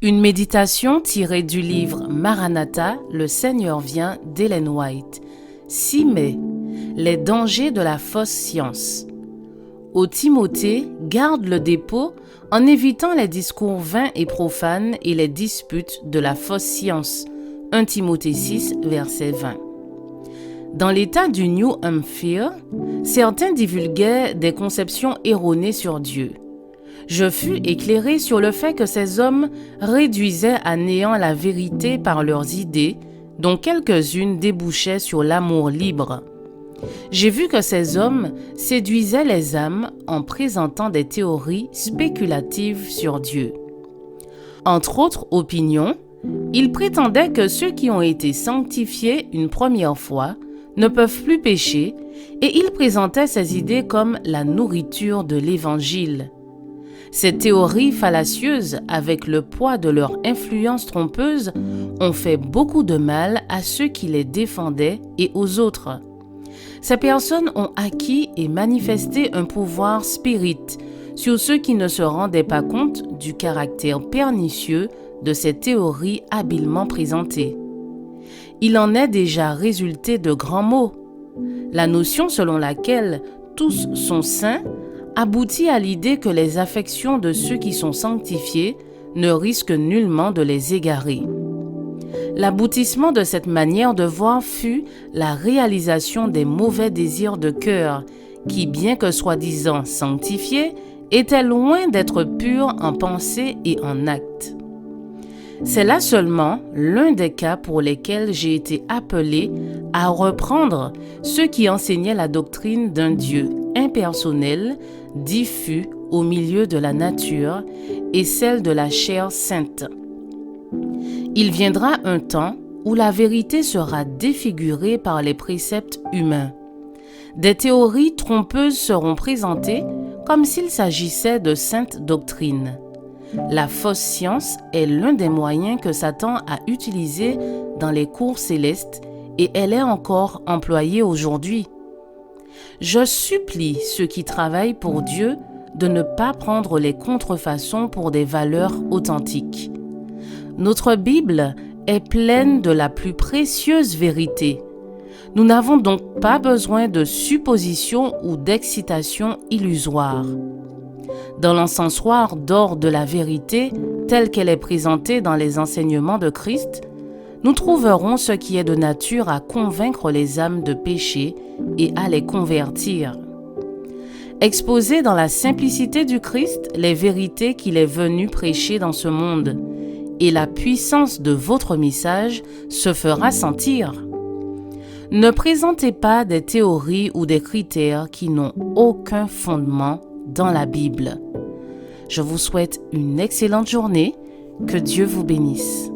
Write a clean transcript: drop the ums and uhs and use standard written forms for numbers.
Une méditation tirée du livre Maranatha, le Seigneur vient d'Ellen White. 6 mai. Les dangers de la fausse science. Ô Timothée, garde le dépôt en évitant les discours vains et profanes et les disputes de la fausse science. 1 Timothée 6, verset 20. Dans l'état du New Hampshire, certains divulguaient des conceptions erronées sur Dieu. Je fus éclairé sur le fait que ces hommes réduisaient à néant la vérité par leurs idées, dont quelques-unes débouchaient sur l'amour libre. J'ai vu que ces hommes séduisaient les âmes en présentant des théories spéculatives sur Dieu. Entre autres opinions, ils prétendaient que ceux qui ont été sanctifiés une première fois ne peuvent plus pécher, et ils présentaient ces idées comme la nourriture de l'Évangile. Ces théories fallacieuses, avec le poids de leur influence trompeuse, ont fait beaucoup de mal à ceux qui les défendaient et aux autres. Ces personnes ont acquis et manifesté un pouvoir spirit sur ceux qui ne se rendaient pas compte du caractère pernicieux de ces théories habilement présentées. Il en est déjà résulté de grands maux. La notion selon laquelle tous sont saints aboutit à l'idée que les affections de ceux qui sont sanctifiés ne risquent nullement de les égarer. L'aboutissement de cette manière de voir fut la réalisation des mauvais désirs de cœur qui, bien que soi-disant sanctifiés, étaient loin d'être purs en pensée et en acte. C'est là seulement l'un des cas pour lesquels j'ai été appelé à reprendre ceux qui enseignaient la doctrine d'un Dieu impersonnel, diffus au milieu de la nature et celle de la chair sainte. Il viendra un temps où la vérité sera défigurée par les préceptes humains. Des théories trompeuses seront présentées comme s'il s'agissait de saintes doctrines. La fausse science est l'un des moyens que Satan a utilisé dans les cours célestes et elle est encore employée aujourd'hui. Je supplie ceux qui travaillent pour Dieu de ne pas prendre les contrefaçons pour des valeurs authentiques. Notre Bible est pleine de la plus précieuse vérité. Nous n'avons donc pas besoin de suppositions ou d'excitations illusoires. Dans l'encensoir d'or de la vérité, telle qu'elle est présentée dans les enseignements de Christ, nous trouverons ce qui est de nature à convaincre les âmes de péché et à les convertir. Exposez dans la simplicité du Christ les vérités qu'il est venu prêcher dans ce monde, et la puissance de votre message se fera sentir. Ne présentez pas des théories ou des critères qui n'ont aucun fondement dans la Bible. Je vous souhaite une excellente journée. Que Dieu vous bénisse.